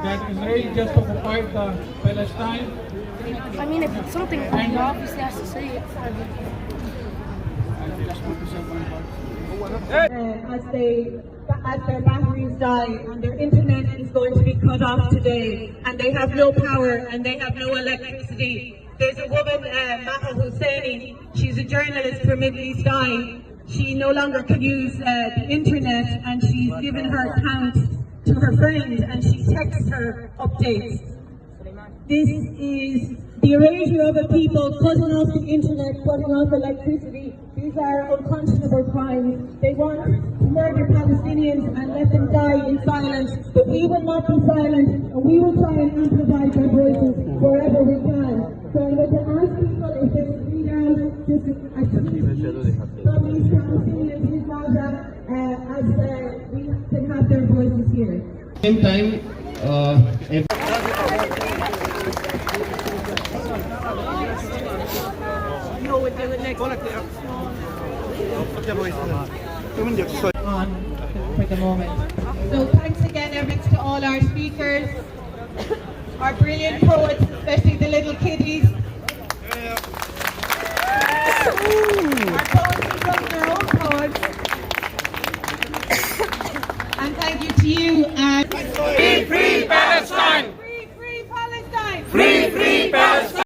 that Israel just occupied Palestine. I mean, if it's something wrong, you obviously has to say it. As their batteries die and their internet is going to be cut off today, and they have no power and they have no electricity. There's a woman, Maha Husseini, she's a journalist for Middle East Eye. She no longer can use the internet, and she's given her account to her friend and she texts her updates. This is the erasure of a people, cutting off the internet, cutting off electricity. These are unconscionable crimes. They want to murder Palestinians and let them die in silence. But we will not be silent, and we will try and amplify their voices wherever we can. So I'm going to ask people if they would read out just a from these Palestinians in Gaza as we can have their voices here. Same time, on for the moment. So thanks again, Evans, to all our speakers, our brilliant poets, especially the little kiddies.